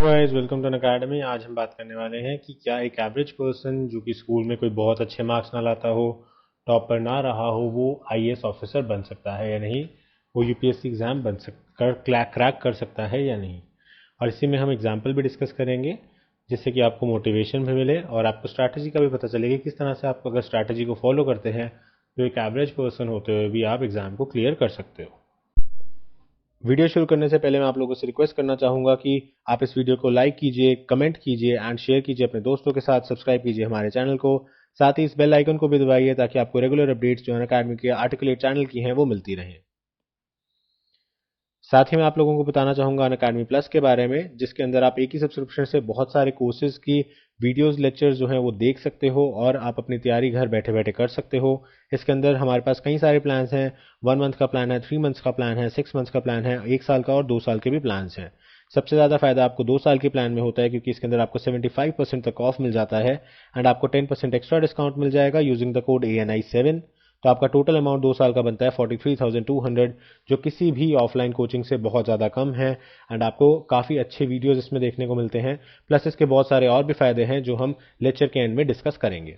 Guys, welcome to academy. आज हम बात करने वाले हैं कि क्या एक एवरेज पर्सन जो कि स्कूल में कोई बहुत अच्छे मार्क्स ना लाता हो, टॉप पर ना रहा हो, वो आईएएस ऑफिसर बन सकता है या नहीं, वो यूपीएससी एग्जाम क्रैक कर सकता है या नहीं। और इसी में हम एग्जाम्पल भी डिस्कस करेंगे जिससे कि आपको मोटिवेशन भी मिले और आपको स्ट्रैटेजी का भी पता चले कि किस तरह से आप अगर स्ट्रैटेजी को फॉलो करते हैं तो एक एवरेज पर्सन होते हुए भी आप एग्जाम को क्लियर कर सकते हो। वीडियो शुरू करने से पहले मैं आप लोगों से रिक्वेस्ट करना चाहूंगा कि आप इस वीडियो को लाइक कीजिए, कमेंट कीजिए एंड शेयर कीजिए अपने दोस्तों के साथ। सब्सक्राइब कीजिए हमारे चैनल को, साथ ही इस बेल आइकन को भी दबाइए ताकि आपको रेगुलर अपडेट्स जो अनअकैडमी के आर्टिकुलेट चैनल की हैं वो मिलती रहें। साथ ही मैं आप लोगों को बताना चाहूंगा अनअकैडमी प्लस के बारे में, जिसके अंदर आप एक ही सब्सक्रिप्शन से बहुत सारे कोर्सेज की वीडियोस लेक्चर्स जो हैं वो देख सकते हो और आप अपनी तैयारी घर बैठे बैठे कर सकते हो। इसके अंदर हमारे पास कई सारे प्लान्स हैं। 1 मंथ का प्लान है, 3 मंथ्स का प्लान है, 6 मंथ्स का प्लान है, 1 साल का और 2 साल के भी प्लान्स हैं। सबसे ज़्यादा फायदा आपको 2 साल के प्लान में होता है क्योंकि इसके अंदर आपको 75% तक ऑफ मिल जाता है एंड आपको 10% एक्स्ट्रा डिस्काउंट मिल जाएगा यूजिंग द कोड ANI7। तो आपका टोटल अमाउंट 2 साल का बनता है 43,200, जो किसी भी ऑफलाइन कोचिंग से बहुत ज़्यादा कम है एंड आपको काफ़ी अच्छे वीडियोस इसमें देखने को मिलते हैं। प्लस इसके बहुत सारे और भी फायदे हैं जो हम लेक्चर के एंड में डिस्कस करेंगे।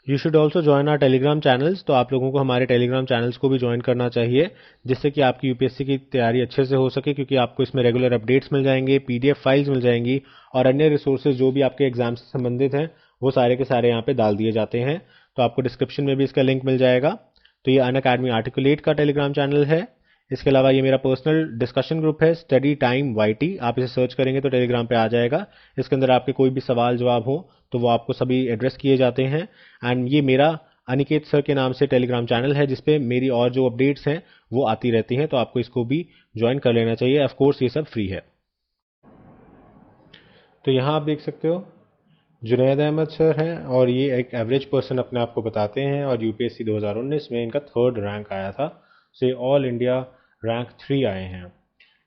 You should also join our Telegram channels. तो आप लोगों को हमारे टेलीग्राम चैनल्स को भी ज्वाइन करना चाहिए जिससे कि आपकी यूपीएससी की तैयारी अच्छे से हो सके, क्योंकि आपको इसमें रेगुलर अपडेट्स मिल जाएंगे, पीडीएफ फाइल्स मिल जाएंगी और अन्य रिसोर्सेज जो भी आपके एग्जाम से संबंधित हैं वो सारे के सारे यहाँ पे डाल दिए जाते हैं। तो आपको डिस्क्रिप्शन में भी इसका लिंक मिल जाएगा। तो ये अनअकैडमी आर्टिकुलेट का टेलीग्राम चैनल है। इसके अलावा ये मेरा पर्सनल डिस्कशन ग्रुप है, स्टडी टाइम वाईटी। आप इसे सर्च करेंगे तो टेलीग्राम पे आ जाएगा। इसके अंदर आपके कोई भी सवाल जवाब हो तो वो आपको सभी एड्रेस किए जाते हैं एंड ये मेरा अनिकेत सर के नाम से टेलीग्राम चैनल है जिसपे मेरी और जो अपडेट्स हैं वो आती रहती हैं। तो आपको इसको भी ज्वाइन कर लेना चाहिए। ऑफ कोर्स ये सब फ्री है। तो यहाँ आप देख सकते हो जुनैद अहमद सर हैं और ये एक एवरेज पर्सन अपने आप को बताते हैं और यूपीएससी 2019 में इनका 3rd रैंक आया था। से ऑल इंडिया रैंक 3 आए हैं।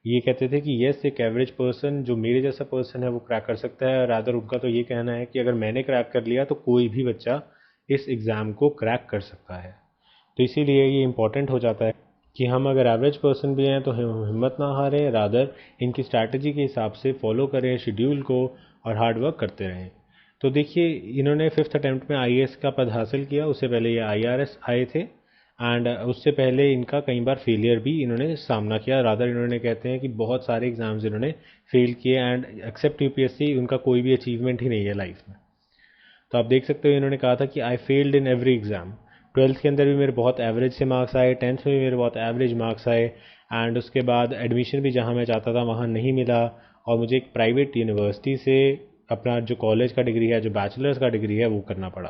ये कहते थे कि यस, एक एवरेज पर्सन जो मेरे जैसा पर्सन है वो क्रैक कर सकता है। रादर उनका तो ये कहना है कि अगर मैंने क्रैक कर लिया तो कोई भी बच्चा इस एग्ज़ाम को क्रैक कर सकता है। तो इसीलिए ये इम्पॉर्टेंट हो जाता है कि हम अगर एवरेज पर्सन भी हैं तो हिम्मत ना हारें, रादर इनकी स्ट्रैटेजी के हिसाब से फॉलो करें शेड्यूल को और हार्ड वर्क करते रहें। तो देखिए, इन्होंने 5th अटेम्प्ट में आईएएस का पद हासिल किया। उससे पहले ये आईआरएस आए थे एंड उससे पहले इनका कई बार फेलियर भी इन्होंने सामना किया। रादर इन्होंने कहते हैं कि बहुत सारे एग्जाम्स इन्होंने फेल किए एंड एक्सेप्ट यूपीएससी उनका कोई भी अचीवमेंट ही नहीं है लाइफ में। तो आप देख सकते हो इन्होंने कहा था कि I failed in every exam. 12th के अंदर भी मेरे बहुत एवरेज से मार्क्स आए, 10th में भी मेरे बहुत एवरेज मार्क्स आए एंड उसके बाद एडमिशन भी जहाँ मैं चाहता था वहाँ नहीं मिला और मुझे एक प्राइवेट यूनिवर्सिटी से अपना जो कॉलेज का डिग्री है, जो बैचलर्स का डिग्री है, वो करना पड़ा।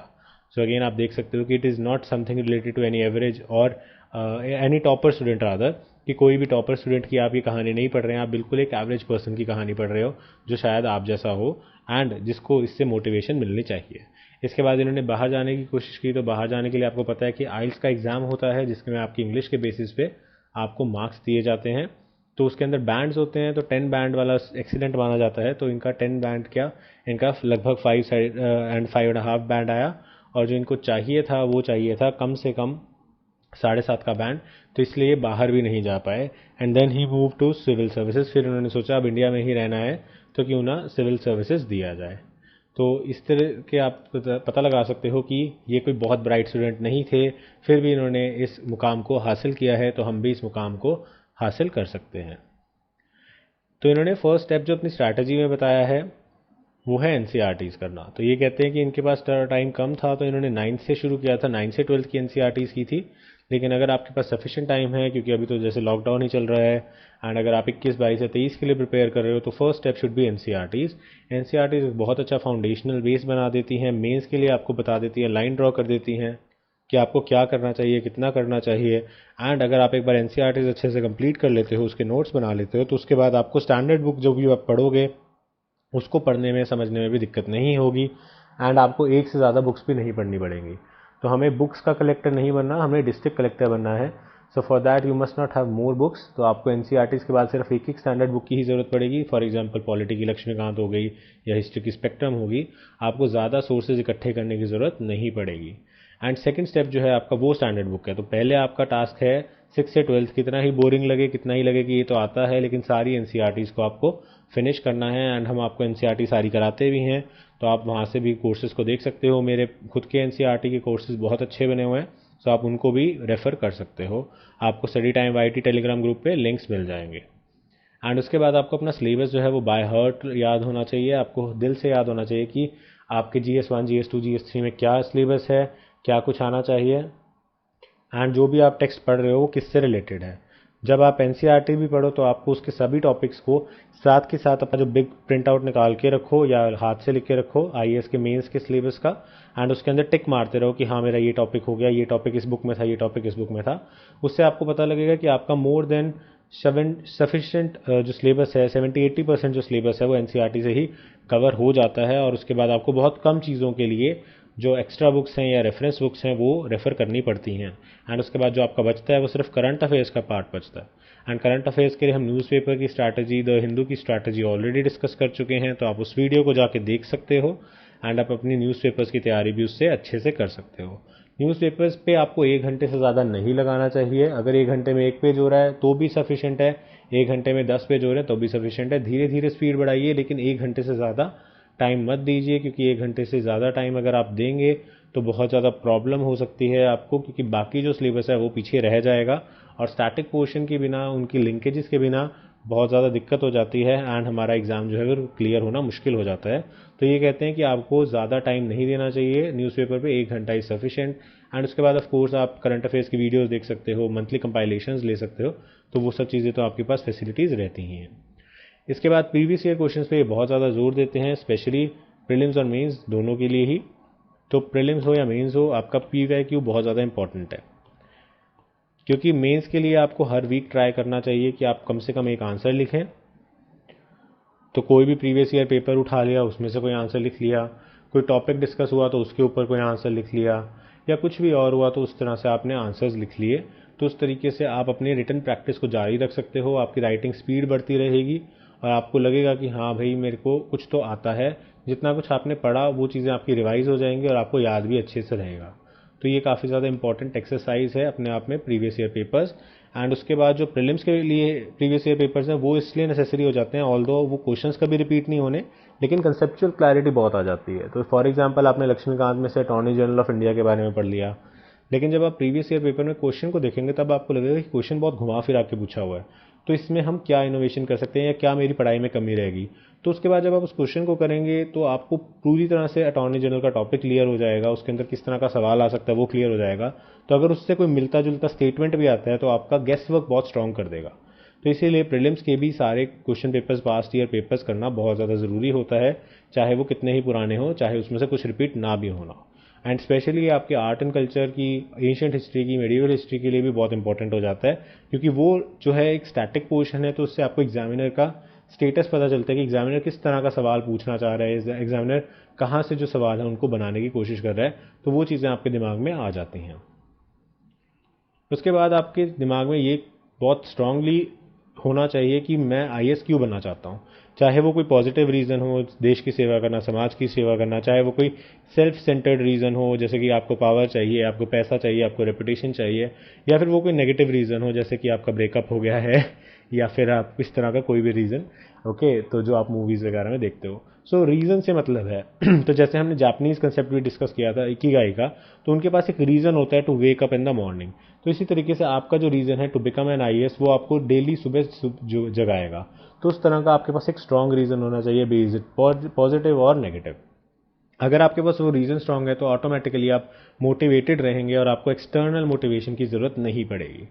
सो अगेन आप देख सकते हो कि it is not something related to any average और एनी टॉपर स्टूडेंट रादर, कि कोई भी टॉपर स्टूडेंट की आप ये कहानी नहीं पढ़ रहे हैं। आप बिल्कुल एक एवरेज पर्सन की कहानी पढ़ रहे हो जो शायद आप जैसा हो एंड जिसको इससे मोटिवेशन मिलनी चाहिए। इसके बाद इन्होंने बाहर जाने की कोशिश की। तो बाहर जाने के लिए आपको पता है कि आइल्स का एग्ज़ाम होता है जिसमें आपकी इंग्लिश के बेसिस पे आपको मार्क्स दिए जाते हैं। तो उसके अंदर बैंड्स होते हैं। तो 10 बैंड वाला एक्सीलेंट माना जाता है। तो इनका 10 बैंड क्या, इनका लगभग 5.5 बैंड आया और जो इनको चाहिए था वो चाहिए था कम से कम 7.5 का बैंड। तो इसलिए बाहर भी नहीं जा पाए एंड देन ही मूव टू सिविल सर्विसेज। फिर उन्होंने सोचा अब इंडिया में ही रहना है तो क्यों ना सिविल सर्विसेज दिया जाए। तो इस तरह के आप पता लगा सकते हो कि ये कोई बहुत ब्राइट स्टूडेंट नहीं थे, फिर भी इन्होंने इस मुकाम को हासिल किया है। तो हम भी इस मुकाम को हासिल कर सकते हैं। तो इन्होंने फर्स्ट स्टेप जो अपनी स्ट्रैटेजी में बताया है वो है एनसीईआरटीज़ करना। तो ये कहते हैं कि इनके पास टाइम कम था तो इन्होंने 9th से शुरू किया था, 9th से 12th की एनसीईआरटीज़ की थी। लेकिन अगर आपके पास सफिशिएंट टाइम है, क्योंकि अभी तो जैसे लॉकडाउन ही चल रहा है एंड अगर आप 21, 22 या 23 के लिए प्रिपेयर कर रहे हो तो first step should be NCERTs. NCERTs बहुत अच्छा फाउंडेशनल बेस बना देती हैं। मेंस के लिए आपको बता देती हैं, लाइन ड्रॉ कर देती हैं कि आपको क्या करना चाहिए, कितना करना चाहिए। एंड अगर आप एक बार एनसीईआरटीज़ अच्छे से कंप्लीट कर लेते हो, उसके नोट्स बना लेते हो, तो उसके बाद आपको स्टैंडर्ड बुक जो भी आप पढ़ोगे उसको पढ़ने में, समझने में भी दिक्कत नहीं होगी एंड आपको एक से ज़्यादा बुक्स भी नहीं पढ़नी पड़ेंगी। तो हमें बुक्स का कलेक्टर नहीं बनना, हमें डिस्ट्रिक्ट कलेक्टर बनना है। So for that you must not have more books. तो आपको एनसीईआरटीज़ के बाद सिर्फ एक स्टैंडर्ड बुक की ही ज़रूरत पड़ेगी। फॉर एग्जांपल पॉलिटी की लक्ष्मीकांत हो गई या हिस्ट्री की स्पेक्ट्रम होगी। आपको ज़्यादा सोर्सेज इकट्ठे करने की ज़रूरत नहीं पड़ेगी। एंड सेकंड स्टेप जो है आपका वो स्टैंडर्ड बुक है। तो पहले आपका टास्क है 6 से 12th कितना ही बोरिंग लगे, कितना ही लगे कि ये तो आता है, लेकिन सारी एनसीईआरटीज़ को आपको फिनिश करना है। एंड हम आपको एनसीईआरटी सारी कराते भी हैं, तो आप वहाँ से भी कोर्सेज़ को देख सकते हो। मेरे खुद के एनसीईआरटी के कोर्सेज़ बहुत अच्छे बने हुए हैं, तो आप उनको भी रेफ़र कर सकते हो। आपको study time YT Telegram group पे लिंक्स मिल जाएंगे। एंड उसके बाद आपको अपना सिलेबस जो है वो बाय हार्ट याद होना चाहिए, आपको दिल से याद होना चाहिए कि आपके GS1 GS2 GS3 में क्या सिलेबस है, क्या कुछ आना चाहिए, एंड जो भी आप टेक्स्ट पढ़ रहे हो वो किससे रिलेटेड है। जब आप एनसीईआरटी भी पढ़ो तो आपको उसके सभी टॉपिक्स को साथ के साथ अपना जो बिग प्रिंट आउट निकाल के रखो या हाथ से लिख के रखो आईएएस के मेंस के सिलेबस का, एंड उसके अंदर टिक मारते रहो कि हाँ मेरा ये टॉपिक हो गया, ये टॉपिक इस बुक में था, ये टॉपिक इस बुक में था। उससे आपको पता लगेगा कि आपका मोर देन सफिशेंट जो सिलेबस है 70-80% जो सिलेबस है वो एनसीईआरटी से ही कवर हो जाता है। और उसके बाद आपको बहुत कम चीज़ों के लिए जो एक्स्ट्रा बुक्स हैं या रेफरेंस बुक्स हैं वो रेफ़र करनी पड़ती हैं। एंड उसके बाद जो आपका बचता है वो सिर्फ करंट अफेयर्स का पार्ट बचता है। एंड करंट अफेयर्स के लिए हम न्यूज़पेपर की स्ट्रैटेजी, द हिंदू की स्ट्रैटेजी ऑलरेडी डिस्कस कर चुके हैं, तो आप उस वीडियो को जाके देख सकते हो। एंड आप अपनी न्यूज़पेपर्स की तैयारी भी उससे अच्छे से कर सकते हो। न्यूज़पेपर्स पे आपको 1 घंटे से ज़्यादा नहीं लगाना चाहिए। अगर 1 घंटे में 1 पेज हो रहा है तो भी सफिशेंट है, 1 घंटे में 10 पेज हो रहे हैं तो भी सफिशेंट है। धीरे धीरे स्पीड बढ़ाइए, लेकिन 1 घंटे से ज़्यादा टाइम मत दीजिए, क्योंकि 1 घंटे से ज़्यादा टाइम अगर आप देंगे तो बहुत ज़्यादा प्रॉब्लम हो सकती है आपको, क्योंकि बाकी जो सिलेबस है वो पीछे रह जाएगा और स्टैटिक पोर्शन के बिना, उनकी लिंकेजेस के बिना बहुत ज़्यादा दिक्कत हो जाती है एंड हमारा एग्ज़ाम जो है वो क्लियर होना मुश्किल हो जाता है। तो ये कहते हैं कि आपको ज़्यादा टाइम नहीं देना चाहिए न्यूज़पेपर पे, 1 घंटा इज़ सफिशेंट। एंड उसके बाद ऑफ कोर्स आप करंट अफेयर्स की वीडियोस देख सकते हो, मंथली कंपाइलेशंस ले सकते हो, तो वो सब चीज़ें तो आपके पास फैसिलिटीज़ रहती ही हैं। इसके बाद प्रीवियस ईयर क्वेश्चंस पे ये बहुत ज़्यादा जोर देते हैं, स्पेशली प्रीलिम्स और मेंस दोनों के लिए ही। तो प्रीलिम्स हो या मेंस हो, आपका PYQ बहुत ज़्यादा इंपॉर्टेंट है, क्योंकि मेंस के लिए आपको हर वीक ट्राई करना चाहिए कि आप कम से कम एक आंसर लिखें। तो कोई भी प्रीवियस ईयर पेपर उठा लिया, उसमें से कोई आंसर लिख लिया, कोई टॉपिक डिस्कस हुआ तो उसके ऊपर कोई आंसर लिख लिया, या कुछ भी और हुआ तो उस तरह से आपने आंसर्स लिख लिए। तो उस तरीके से आप अपनी रिटन प्रैक्टिस को जारी रख सकते हो, आपकी राइटिंग स्पीड बढ़ती रहेगी और आपको लगेगा कि हाँ भाई मेरे को कुछ तो आता है। जितना कुछ आपने पढ़ा वो चीज़ें आपकी रिवाइज हो जाएंगी और आपको याद भी अच्छे से रहेगा। तो ये काफ़ी ज़्यादा इंपॉर्टेंट एक्सरसाइज है अपने आप में प्रीवियस ईयर पेपर्स। एंड उसके बाद जो प्रीलिम्स के लिए प्रीवियस ईयर पेपर्स हैं वो इसलिए नेसेसरी हो जाते हैं, ऑल्दो वो क्वेश्चंस कभी रिपीट नहीं होने, लेकिन कंसेप्चुअल क्लैरिटी बहुत आ जाती है। तो फॉर एग्जांपल आपने लक्ष्मीकांत में से अटॉर्नी जनरल ऑफ इंडिया के बारे में पढ़ लिया, लेकिन जब आप प्रीवियस ईयर पेपर में क्वेश्चन को देखेंगे तब आपको लगेगा कि क्वेश्चन बहुत घुमा फिरा के पूछा हुआ है, तो इसमें हम क्या इनोवेशन कर सकते हैं या क्या मेरी पढ़ाई में कमी रहेगी। तो उसके बाद जब आप उस क्वेश्चन को करेंगे तो आपको पूरी तरह से अटॉर्नी जनरल का टॉपिक क्लियर हो जाएगा, उसके अंदर किस तरह का सवाल आ सकता है वो क्लियर हो जाएगा। तो अगर उससे कोई मिलता जुलता स्टेटमेंट भी आता है तो आपका गेस वर्क बहुत स्ट्रॉन्ग कर देगा। तो इसीलिए प्रीलिम्स के भी सारे question papers, past year papers करना बहुत ज़्यादा ज़रूरी होता है, चाहे वो कितने ही पुराने हो, चाहे उसमें से कुछ रिपीट ना भी होना। एंड स्पेशली आपके आर्ट एंड कल्चर की, एंशिएंट हिस्ट्री की, मेडिवल हिस्ट्री के लिए भी बहुत इंपॉर्टेंट हो जाता है, क्योंकि वो जो है एक स्टैटिक पोर्शन है। तो उससे आपको एग्जामिनर का स्टेटस पता चलता है कि एग्जामिनर किस तरह का सवाल पूछना चाह रहा है, एग्जामिनर कहाँ से जो सवाल है उनको बनाने की कोशिश कर रहा है, तो वो चीज़ें आपके दिमाग में आ जाती हैं। उसके बाद आपके दिमाग में ये बहुत स्ट्रांगली होना चाहिए कि मैं आईएएस क्यों बनना चाहता हूँ। चाहे वो कोई पॉजिटिव रीज़न हो, देश की सेवा करना, समाज की सेवा करना, चाहे वो कोई सेल्फ सेंटर्ड रीज़न हो, जैसे कि आपको पावर चाहिए, आपको पैसा चाहिए, आपको रेपुटेशन चाहिए, या फिर वो कोई नेगेटिव रीज़न हो, जैसे कि आपका ब्रेकअप हो गया है या फिर आप इस तरह का कोई भी रीज़न, ओके, तो जो आप मूवीज़ वगैरह में देखते हो। सो रीज़न से मतलब है तो जैसे हमने जापानीज़ कंसेप्ट भी डिस्कस किया था इकिगाई का, तो उनके पास एक रीज़न होता है to wake up in the morning. तो इसी तरीके से आपका जो रीज़न है टू बिकम एन आईएएस, वो आपको डेली सुबह जो जगाएगा। तो उस तरह का आपके पास एक स्ट्रॉन्ग रीज़न होना चाहिए, बी इज इट पॉजिटिव और नेगेटिव। अगर आपके पास वो रीज़न स्ट्रॉन्ग है तो ऑटोमेटिकली आप मोटिवेटेड रहेंगे और आपको एक्सटर्नल मोटिवेशन की ज़रूरत नहीं पड़ेगी।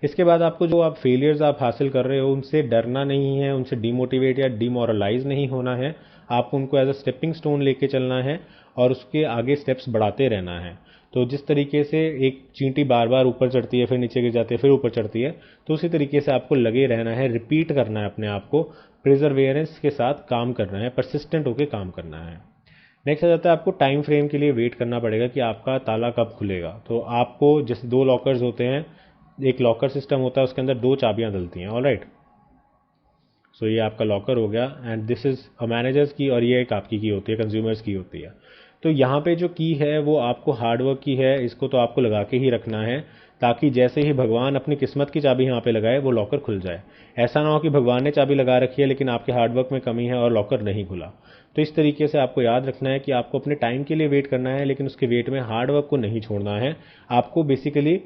इसके बाद आपको जो आप फेलियर्स आप हासिल कर रहे हो उनसे डरना नहीं है, उनसे डीमोटिवेट या डीमोरलाइज नहीं होना है। आपको उनको एज अ स्टेपिंग स्टोन लेके चलना है और उसके आगे स्टेप्स बढ़ाते रहना है। तो जिस तरीके से एक चींटी बार बार ऊपर चढ़ती है, फिर नीचे गिर जाती है, फिर ऊपर चढ़ती है, तो उसी तरीके से आपको लगे रहना है, रिपीट करना है अपने आप को, प्रिजर्वेरेंस के साथ काम करना है, परसिस्टेंट होकर काम करना है। नेक्स्ट आ जाता है आपको टाइम फ्रेम के लिए वेट करना पड़ेगा कि आपका ताला कब खुलेगा। तो आपको जैसे 2 लॉकर्स होते हैं, एक लॉकर सिस्टम होता है, उसके अंदर 2 चाबियां डलती हैं, ऑलराइट। सो ये आपका लॉकर हो गया and this is a managers की, और ये एक आपकी की होती है, कंज्यूमर्स की होती है। तो यहाँ पे जो की है वो आपको हार्डवर्क की है, इसको तो आपको लगा के ही रखना है। ताकि जैसे ही भगवान अपनी किस्मत की चाबी यहाँ पे लगाए वो लॉकर खुल जाए। ऐसा ना हो कि भगवान ने चाबी लगा रखी है लेकिन आपके हार्डवर्क में कमी है और लॉकर नहीं खुला। तो इस तरीके से आपको याद रखना है कि आपको अपने टाइम के लिए वेट करना है, लेकिन उसके वेट में हार्डवर्क को नहीं छोड़ना है। आपको बेसिकली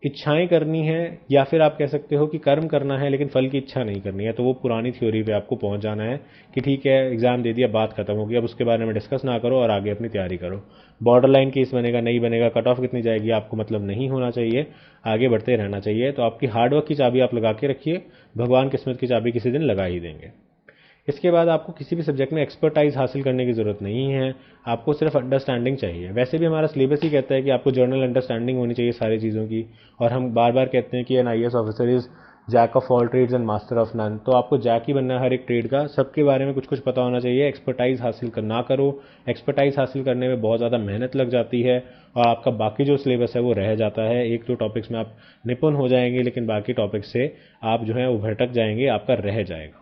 इच्छाएं करनी है, या फिर आप कह सकते हो कि कर्म करना है लेकिन फल की इच्छा नहीं करनी है। तो वो पुरानी थ्योरी पे आपको पहुंच जाना है कि ठीक है, एग्जाम दे दिया, बात खत्म हो गई, अब उसके बारे में डिस्कस ना करो और आगे अपनी तैयारी करो। बॉर्डर लाइन केस बनेगा नहीं बनेगा, कट ऑफ कितनी जाएगी, आपको मतलब नहीं होना चाहिए, आगे बढ़ते रहना चाहिए। तो आपकी हार्डवर्क की चाबी आप लगा के रखिए, भगवान किस्मत की चाबी किसी दिन लगा ही देंगे। इसके बाद आपको किसी भी सब्जेक्ट में एक्सपर्टाइज हासिल करने की ज़रूरत नहीं है, आपको सिर्फ अंडरस्टैंडिंग चाहिए। वैसे भी हमारा सिलेबस ही कहता है कि आपको जर्नल अंडरस्टैंडिंग होनी चाहिए सारी चीज़ों की, और हम बार बार कहते हैं कि an I S officer is jack of all trades and master of none. तो आपको जैक ही बनना है हर एक ट्रेड का, सबके बारे में कुछ कुछ पता होना चाहिए। एक्सपर्टाइज हासिल ना करो, एक्सपर्टाइज हासिल करने में बहुत ज़्यादा मेहनत लग जाती है और आपका बाकी जो सिलेबस है वो रह जाता है। एक दो टॉपिक्स में आप निपुण हो जाएंगे लेकिन बाकी टॉपिक्स से आप जो है वो भटक जाएंगे, आपका रह जाएगा।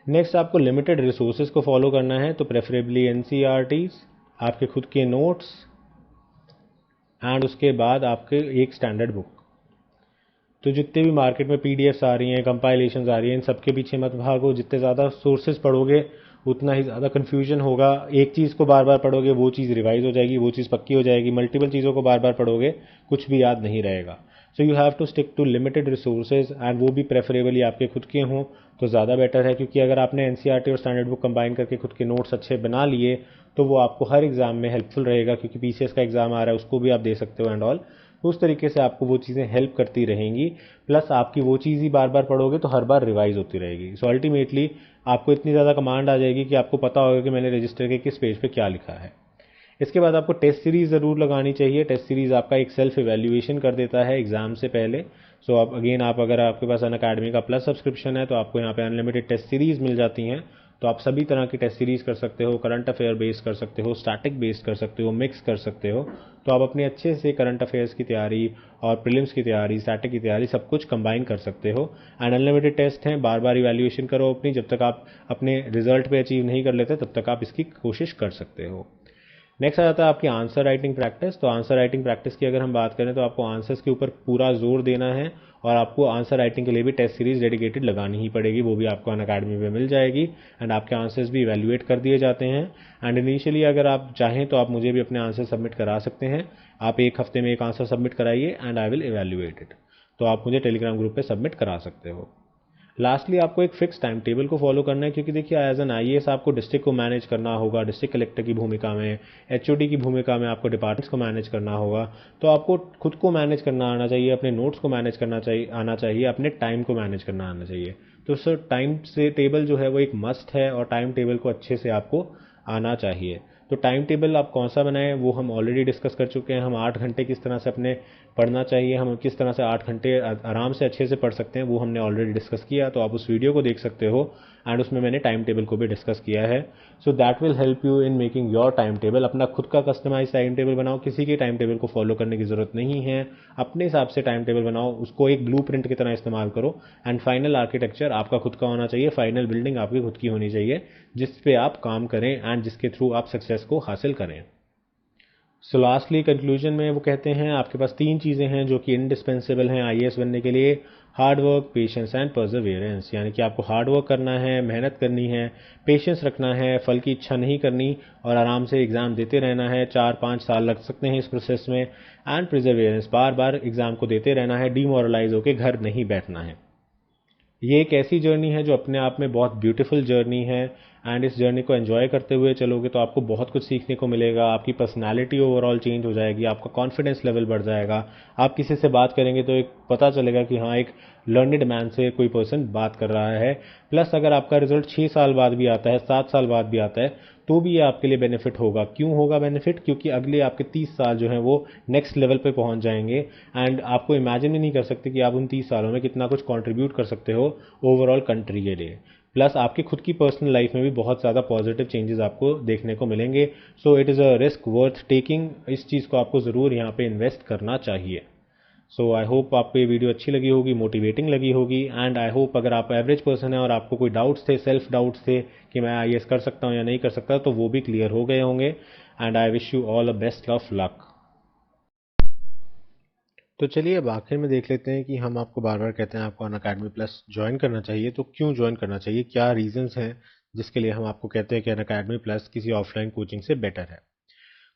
नेक्स्ट आपको लिमिटेड रिसोर्सेज को फॉलो करना है, तो प्रेफरेबली एनसीईआरटीज, आपके खुद के नोट्स, एंड उसके बाद आपके एक स्टैंडर्ड बुक। तो जितने भी मार्केट में पीडीएफ्स आ रही हैं, कंपाइलेशंस आ रही हैं, इन सब के पीछे मत भागो। जितने ज़्यादा सोर्सेज पढ़ोगे उतना ही ज़्यादा कन्फ्यूजन होगा। एक चीज़ को बार बार पढ़ोगे वो चीज़ रिवाइज हो जाएगी, वो चीज़ पक्की हो जाएगी। मल्टीपल चीज़ों को बार बार पढ़ोगे कुछ भी याद नहीं रहेगा। So you have to stick to limited resources, and वो भी प्रेफरेबली आपके खुद के हों तो ज़्यादा बेटर है, क्योंकि अगर आपने एनसीईआरटी और स्टैंडर्ड बुक कंबाइन करके खुद के नोट्स अच्छे बना लिए तो वो आपको हर एग्जाम में हेल्पफुल रहेगा, क्योंकि पीसीएस का एग्जाम आ रहा है उसको भी आप दे सकते हो एंड ऑल। तो उस तरीके से आपको वो चीज़ें हेल्प करती रहेंगी, प्लस आपकी वो चीज़ ही बार बार पढ़ोगे तो हर बार रिवाइज होती रहेगी। सो अल्टीमेटली आपको इतनी ज़्यादा कमांड आ जाएगी कि आपको पता होगा कि मैंने रजिस्टर के किस पेज पे क्या लिखा है। इसके बाद आपको टेस्ट सीरीज़ ज़रूर लगानी चाहिए। टेस्ट सीरीज़ आपका एक सेल्फ इवैल्यूएशन कर देता है एग्जाम से पहले। सो आप अगेन, आप अगर आपके पास अन अकेडमी का प्लस सब्सक्रिप्शन है तो आपको यहाँ पे अनलिमिटेड टेस्ट सीरीज़ मिल जाती हैं। तो आप सभी तरह की टेस्ट सीरीज़ कर सकते हो, करंट अफेयर बेस्ड कर सकते हो, स्टैटिक बेस्ड कर सकते हो, मिक्स कर सकते हो। तो आप अपने अच्छे से करंट अफेयर्स की तैयारी और प्रीलिम्स की तैयारी, स्टैटिक की तैयारी सब कुछ कंबाइन कर सकते हो। एंड अनलिमिटेड टेस्ट हैं, बार बार इवैल्यूएशन करो अपनी, जब तक आप अपने रिजल्ट पे अचीव नहीं कर लेते तब तक आप इसकी कोशिश कर सकते हो। नेक्स्ट आ जाता है आपकी आंसर राइटिंग प्रैक्टिस। तो आंसर राइटिंग प्रैक्टिस की अगर हम बात करें तो आपको आंसर्स के ऊपर पूरा जोर देना है, और आपको आंसर राइटिंग के लिए भी टेस्ट सीरीज डेडिकेटेड लगानी ही पड़ेगी। वो भी आपको अन अकेडमी में मिल जाएगी, एंड आपके आंसर्स भी इवैल्यूएट कर दिए जाते हैं। एंड इनिशियली अगर आप चाहें तो आप मुझे भी अपने आंसर सबमिट करा सकते हैं। आप एक हफ्ते में एक आंसर सबमिट कराइए and I will evaluate it. तो आप मुझे टेलीग्राम ग्रुप पे सबमिट करा सकते हो। लास्टली आपको एक फिक्स टाइम टेबल को फॉलो करना है, क्योंकि देखिए एज एन आईएएस आपको डिस्ट्रिक्ट को मैनेज करना होगा, डिस्ट्रिक्ट कलेक्टर की भूमिका में, एचओडी की भूमिका में आपको डिपार्टमेंट्स को मैनेज करना होगा। तो आपको खुद को मैनेज करना आना चाहिए, अपने नोट्स को मैनेज करना चाहिए आना चाहिए, अपने टाइम को मैनेज करना आना चाहिए। तो सर टाइम से टेबल जो है वो एक मस्ट है, और टाइम टेबल को अच्छे से आपको आना चाहिए। तो टाइम टेबल आप कौन सा बनाएं वो हम ऑलरेडी डिस्कस कर चुके हैं। हम 8 घंटे किस तरह से अपने पढ़ना चाहिए, हम किस तरह से 8 घंटे आराम से अच्छे से पढ़ सकते हैं, वो हमने ऑलरेडी डिस्कस किया। तो आप उस वीडियो को देख सकते हो, एंड उसमें मैंने टाइम टेबल को भी डिस्कस किया है। So that will help you in making your time table. अपना खुद का कस्टमाइज टाइम टेबल बनाओ, किसी के टाइम टेबल को फॉलो करने की ज़रूरत नहीं है। अपने हिसाब से टाइम टेबल बनाओ, उसको एक ब्लू प्रिंट की तरह इस्तेमाल करो। एंड फाइनल आर्किटेक्चर आपका खुद का होना चाहिए, फाइनल बिल्डिंग आपकी खुद की होनी चाहिए, जिस पे आप काम करें एंड जिसके थ्रू आप सक्सेस को हासिल करें। सो लास्टली कंक्लूजन में वो कहते हैं आपके पास 3 चीज़ें हैं जो कि इंडिस्पेंसेबल हैं आईएएस बनने के लिए: हार्ड वर्क, पेशेंस एंड परसेवेरेंस। यानी कि आपको हार्ड वर्क करना है, मेहनत करनी है, पेशेंस रखना है, फल की इच्छा नहीं करनी, और आराम से एग्ज़ाम देते रहना है। 4-5 साल लग सकते हैं इस प्रोसेस में। एंड प्रिजर्वेरेंस, बार बार एग्ज़ाम को देते रहना है, डीमोरलाइज होकर घर नहीं बैठना है। ये एक ऐसी जर्नी है जो अपने आप में बहुत ब्यूटीफुल जर्नी है, एंड इस जर्नी को एंजॉय करते हुए चलोगे तो आपको बहुत कुछ सीखने को मिलेगा। आपकी पर्सनालिटी ओवरऑल चेंज हो जाएगी, आपका कॉन्फिडेंस लेवल बढ़ जाएगा। आप किसी से बात करेंगे तो एक पता चलेगा कि हाँ, एक लर्निड मैन से कोई पर्सन बात कर रहा है। प्लस अगर आपका रिजल्ट 6 साल बाद भी आता है, 7 साल बाद भी आता है, तो भी ये आपके लिए बेनिफिट होगा। क्यों होगा बेनिफिट? क्योंकि अगले आपके 30 साल जो हैं वो नेक्स्ट लेवल पे पहुंच जाएंगे, एंड आपको इमेजिन भी नहीं कर सकते कि आप उन 30 सालों में कितना कुछ कंट्रीब्यूट कर सकते हो ओवरऑल कंट्री के लिए। प्लस आपकी खुद की पर्सनल लाइफ में भी बहुत ज़्यादा पॉजिटिव चेंजेस आपको देखने को मिलेंगे। So it is a risk worth taking. इस चीज़ को आपको ज़रूर यहाँ पे इन्वेस्ट करना चाहिए। सो आई होप आपको ये वीडियो अच्छी लगी होगी, मोटिवेटिंग लगी होगी, एंड आई होप अगर आप एवरेज पर्सन हैं और आपको कोई डाउट्स थे, सेल्फ डाउट्स थे कि मैं आईएएस कर सकता हूँ या नहीं कर सकता, तो वो भी क्लियर हो गए होंगे। And I wish you all a best of luck. तो चलिए अब आखिर में देख लेते हैं कि हम आपको बार बार कहते हैं आपको अनअकैडमी प्लस ज्वाइन करना चाहिए, तो क्यों ज्वाइन करना चाहिए, क्या रीजंस हैं जिसके लिए हम आपको कहते हैं कि अनअकैडमी प्लस किसी ऑफलाइन कोचिंग से बेटर है।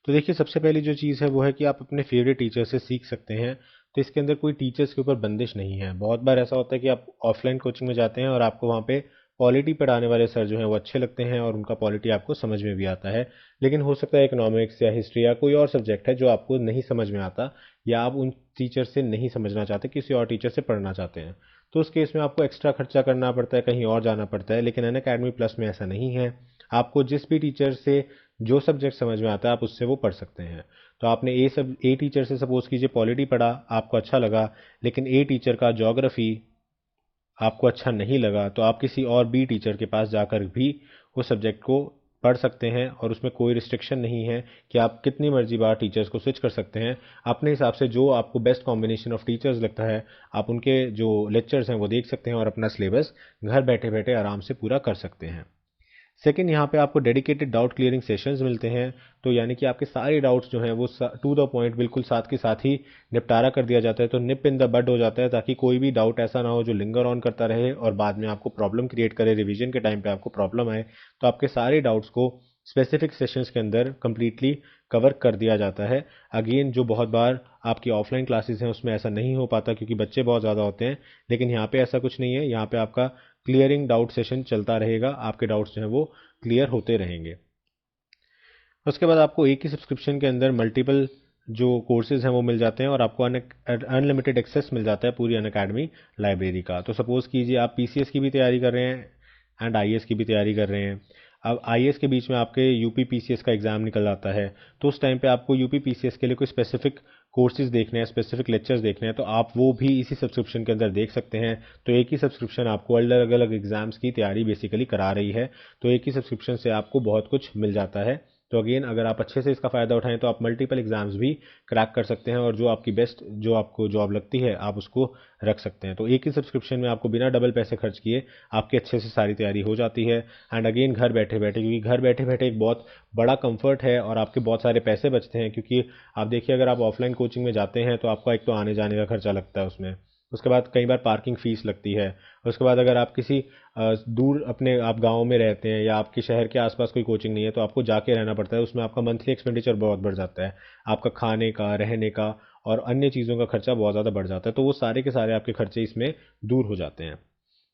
तो देखिए सबसे पहली जो चीज़ है वो है कि आप अपने फेवरेट टीचर से सीख सकते हैं। तो इसके अंदर कोई टीचर्स के ऊपर बंदिश नहीं है। बहुत बार ऐसा होता है कि आप ऑफलाइन कोचिंग में जाते हैं और आपको वहाँ पे पॉलिटी पढ़ाने वाले सर जो हैं वो अच्छे लगते हैं और उनका पॉलिटी आपको समझ में भी आता है, लेकिन हो सकता है इकोनॉमिक्स या हिस्ट्री या कोई और सब्जेक्ट है जो आपको नहीं समझ में आता, या आप उन टीचर से नहीं समझना चाहते, किसी और टीचर से पढ़ना चाहते हैं। तो उस केस में आपको एक्स्ट्रा खर्चा करना पड़ता है, कहीं और जाना पड़ता है। लेकिन अनअकैडमी प्लस में ऐसा नहीं है। आपको जिस भी टीचर से जो सब्जेक्ट समझ में आता है आप उससे वो पढ़ सकते हैं। तो आपने ए टीचर से सपोज कीजिए पॉलिटी पढ़ा, आपको अच्छा लगा, लेकिन ए टीचर का ज्योग्राफी आपको अच्छा नहीं लगा, तो आप किसी और बी टीचर के पास जाकर भी उस सब्जेक्ट को पढ़ सकते हैं और उसमें कोई रिस्ट्रिक्शन नहीं है कि आप कितनी मर्जी बार टीचर्स को स्विच कर सकते हैं। अपने हिसाब से जो आपको बेस्ट कॉम्बिनेशन ऑफ टीचर्स लगता है आप उनके जो लेक्चर्स हैं वो देख सकते हैं और अपना सिलेबस घर बैठे बैठे आराम से पूरा कर सकते हैं। सेकंड, यहाँ पे आपको डेडिकेटेड डाउट क्लियरिंग सेशंस मिलते हैं। तो यानी कि आपके सारे डाउट्स जो हैं वो टू द पॉइंट बिल्कुल साथ के साथ ही निपटारा कर दिया जाता है। तो निप इन द बड हो जाता है, ताकि कोई भी डाउट ऐसा ना हो जो लिंगर ऑन करता रहे और बाद में आपको प्रॉब्लम क्रिएट करे, रिवीजन के टाइम पे आपको प्रॉब्लम आए। तो आपके सारे डाउट्स को स्पेसिफिक सेशंस के अंदर कंप्लीटली कवर कर दिया जाता है। अगेन जो बहुत बार आपकी ऑफलाइन क्लासेस हैं उसमें ऐसा नहीं हो पाता क्योंकि बच्चे बहुत ज़्यादा होते हैं, लेकिन यहाँ पे ऐसा कुछ नहीं है। यहाँ पे आपका क्लियरिंग डाउट सेशन चलता रहेगा, आपके डाउट्स जो हैं वो क्लियर होते रहेंगे। उसके बाद आपको एक ही सब्सक्रिप्शन के अंदर मल्टीपल जो कोर्सेज हैं वो मिल जाते हैं और आपको अनलिमिटेड एक्सेस मिल जाता है पूरी अनअकैडमी लाइब्रेरी का। तो सपोज कीजिए आप पीसीएस की भी तैयारी कर रहे हैं एंड आईएएस की भी तैयारी कर रहे हैं। अब आईएएस के बीच में आपके यूपी पीसीएस का एग्ज़ाम निकल आता है, तो उस टाइम पे आपको यूपी पीसीएस के लिए कोई स्पेसिफिक कोर्सेज देखने हैं, स्पेसिफिक लेक्चर्स देखने हैं, तो आप वो भी इसी सब्सक्रिप्शन के अंदर देख सकते हैं। तो एक ही सब्सक्रिप्शन आपको अलग अलग एग्जाम्स की तैयारी बेसिकली करा रही है। तो एक ही सब्सक्रिप्शन से आपको बहुत कुछ मिल जाता है। तो अगेन अगर आप अच्छे से इसका फ़ायदा उठाएं तो आप मल्टीपल एग्जाम्स भी क्रैक कर सकते हैं और जो आपकी बेस्ट जो आपको जॉब लगती है आप उसको रख सकते हैं। तो एक ही सब्सक्रिप्शन में आपको बिना डबल पैसे खर्च किए आपकी अच्छे से सारी तैयारी हो जाती है। एंड अगेन घर बैठे बैठे, क्योंकि घर बैठे बैठे एक बहुत बड़ा कंफर्ट है और आपके बहुत सारे पैसे बचते हैं। क्योंकि आप देखिए अगर आप ऑफलाइन कोचिंग में जाते हैं तो आपका एक तो आने जाने का खर्चा लगता है उसमें, उसके बाद कई बार पार्किंग फीस लगती है, उसके बाद अगर आप किसी दूर अपने आप गांव में रहते हैं या आपके शहर के आसपास कोई कोचिंग नहीं है तो आपको जाके रहना पड़ता है, उसमें आपका मंथली एक्सपेंडिचर बहुत बढ़ जाता है। आपका खाने का, रहने का और अन्य चीज़ों का खर्चा बहुत ज़्यादा बढ़ जाता है। तो वो सारे के सारे आपके खर्चे इसमें दूर हो जाते हैं।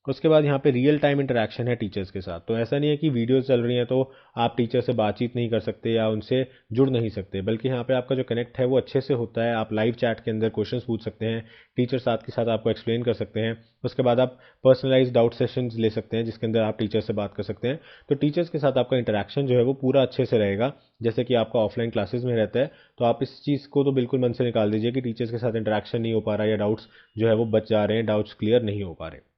उसके बाद यहाँ पे रियल टाइम इंटरेक्शन है टीचर्स के साथ। तो ऐसा नहीं है कि वीडियोस चल रही हैं तो आप टीचर से बातचीत नहीं कर सकते या उनसे जुड़ नहीं सकते, बल्कि यहाँ पे आपका जो कनेक्ट है वो अच्छे से होता है। आप लाइव चैट के अंदर क्वेश्चंस पूछ सकते हैं, टीचर साथ के साथ आपको एक्सप्लेन कर सकते हैं। उसके बाद आप पर्सनलाइज डाउट सेशंस ले सकते हैं जिसके अंदर आप टीचर से बात कर सकते हैं। तो टीचर्स के साथ आपका इंटरेक्शन जो है वो पूरा अच्छे से रहेगा, जैसे कि आपका ऑफलाइन क्लासेस में रहता है। तो आप इस चीज़ को तो बिल्कुल मन से निकाल दीजिए कि टीचर्स के साथ इंटरेक्शन नहीं हो पा रहा है या डाउट्स जो है वो बच जा रहे हैं, डाउट्स क्लियर नहीं हो पा रहे।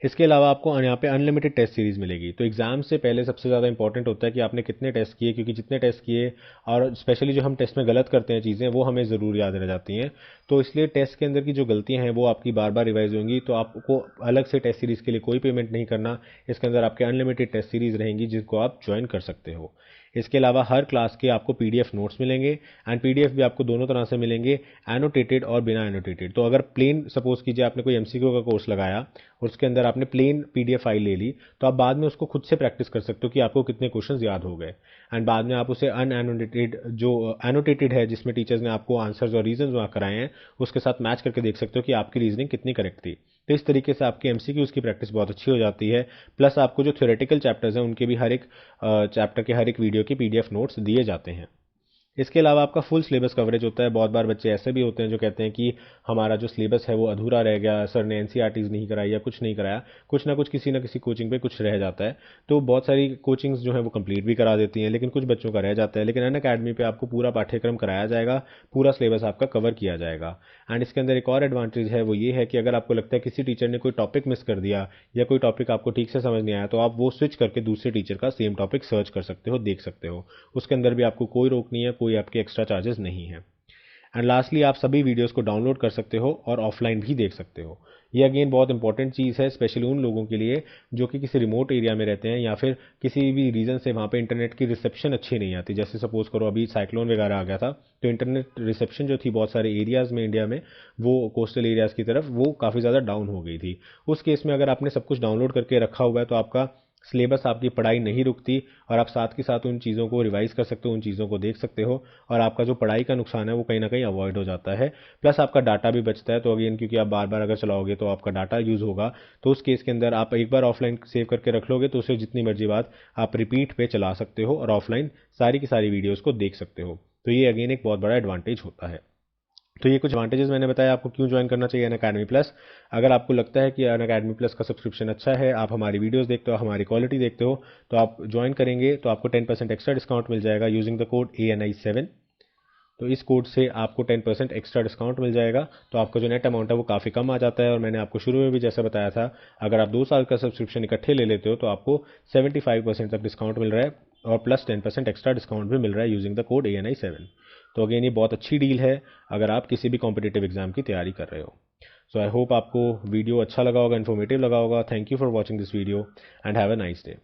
इसके अलावा आपको यहाँ पे अनलिमिटेड टेस्ट सीरीज मिलेगी। तो एग्जाम से पहले सबसे ज़्यादा इंपॉर्टेंट होता है कि आपने कितने टेस्ट किए, क्योंकि जितने टेस्ट किए और स्पेशली जो हम टेस्ट में गलत करते हैं चीज़ें वो हमें ज़रूर याद रह जाती हैं। तो इसलिए टेस्ट के अंदर की जो गलतियां हैं वो आपकी बार बार रिवाइज होंगी। तो आपको अलग से टेस्ट सीरीज़ के लिए कोई पेमेंट नहीं करना। इसके अंदर आपके अनलिमिटेड टेस्ट सीरीज़ रहेंगी जिनको आप ज्वाइन कर सकते हो। इसके अलावा हर क्लास के आपको पीडीएफ नोट्स मिलेंगे एंड पीडीएफ भी आपको दोनों तरह से मिलेंगे, एनोटेटेड और बिना एनोटेटेड। तो अगर प्लेन सपोज कीजिए आपने कोई एमसीक्यू का कोर्स लगाया और उसके अंदर आपने प्लेन पीडीएफ फाइल ले ली, तो आप बाद में उसको खुद से प्रैक्टिस कर सकते हो कि आपको कितने क्वेश्चंस याद हो गए। एंड बाद में आप उसे अनएनोटेटेड जो एनोटेटेड है जिसमें टीचर्स ने आपको आंसर्स और रीजंस वहाँ कराए हैं उसके साथ मैच करके देख सकते हो कि आपकी रीजनिंग कितनी करेक्ट थी। तो इस तरीके से आपकी एमसीक्यूज की प्रैक्टिस बहुत अच्छी हो जाती है। प्लस आपको जो थ्योरेटिकल चैप्टर्स हैं उनके भी हर एक चैप्टर के हर एक वीडियो के पीडीएफ नोट्स दिए जाते हैं। इसके अलावा आपका फुल सिलेबस कवरेज होता है। बहुत बार बच्चे ऐसे भी होते हैं जो कहते हैं कि हमारा जो सिलेबस है वो अधूरा रह गया, सर ने एनसीईआरटीज नहीं कराई या कुछ नहीं कराया। कुछ ना कुछ किसी ना किसी कोचिंग पे कुछ रह जाता है। तो बहुत सारी कोचिंग्स जो है वो कंप्लीट भी करा देती हैं, लेकिन कुछ बच्चों का रह जाता है। लेकिन अनअकैडमी पे आपको पूरा पाठ्यक्रम कराया जाएगा, पूरा सिलेबस आपका कवर किया जाएगा। एंड इसके अंदर एक और एडवांटेज है, वो ये है कि अगर आपको लगता है किसी टीचर ने कोई टॉपिक मिस कर दिया या कोई टॉपिक आपको ठीक से समझ नहीं आया, तो आप वो स्विच करके दूसरे टीचर का सेम टॉपिक सर्च कर सकते हो, देख सकते हो। उसके अंदर भी आपको कोई रोक नहीं है, कोई आपके एक्स्ट्रा चार्जेस नहीं है। एंड लास्टली आप सभी वीडियोस को डाउनलोड कर सकते हो और ऑफलाइन भी देख सकते हो। ये अगेन बहुत इंपॉर्टेंट चीज़ है, स्पेशली उन लोगों के लिए जो कि किसी रिमोट एरिया में रहते हैं या फिर किसी भी रीज़न से वहाँ पे इंटरनेट की रिसेप्शन अच्छी नहीं आती। जैसे सपोज करो अभी साइक्लोन वगैरह आ गया था, तो इंटरनेट रिसेप्शन जो थी बहुत सारे एरियाज़ में इंडिया में, वो कोस्टल एरियाज़ की तरफ वो काफ़ी ज़्यादा डाउन हो गई थी। उस केस में अगर आपने सब कुछ डाउनलोड करके रखा हुआ है तो आपका सिलेबस, आपकी पढ़ाई नहीं रुकती और आप साथ के साथ उन चीज़ों को रिवाइज कर सकते हो, उन चीज़ों को देख सकते हो और आपका जो पढ़ाई का नुकसान है वो कहीं ना कहीं अवॉइड हो जाता है। प्लस आपका डाटा भी बचता है, तो अगेन क्योंकि आप बार बार अगर चलाओगे तो आपका डाटा यूज़ होगा, तो उस केस के अंदर आप एक बार ऑफलाइन सेव करके रख लोगे तो उसे जितनी मर्जी बात आप रिपीट पे चला सकते हो और ऑफलाइन सारी की सारी वीडियोज़ को देख सकते हो। तो ये अगेन एक बहुत बड़ा एडवांटेज होता है। तो ये कुछ एडवांटेजेस मैंने बताया आपको क्यों ज्वाइन करना चाहिए अनअकैडमी प्लस। अगर आपको लगता है कि अनअकैडमी प्लस का सब्सक्रिप्शन अच्छा है, आप हमारी वीडियोस देखते हो, हमारी क्वालिटी देखते हो, तो आप ज्वाइन करेंगे तो आपको 10% एक्स्ट्रा डिस्काउंट मिल जाएगा यूजिंग द कोड ANI7। तो इस कोड से आपको 10% एक्स्ट्रा डिस्काउंट मिल जाएगा, तो आपका जो नेट अमाउंट है वो काफ़ी कम आ जाता है। और मैंने आपको शुरू में भी जैसा बताया था, अगर आप 2 साल का सब्सक्रिप्शन इकट्ठे ले लेते हो तो आपको 75% तक डिस्काउंट मिल रहा है और प्लस 10% एक्स्ट्रा डिस्काउंट भी मिल रहा है यूजिंग द कोड ANI7। तो अगेन ये बहुत अच्छी डील है अगर आप किसी भी कॉम्पिटिटिव एग्जाम की तैयारी कर रहे हो। सो आई होप आपको वीडियो अच्छा लगा होगा, इन्फॉर्मेटिव लगा होगा। Thank you for watching this video and have a nice day.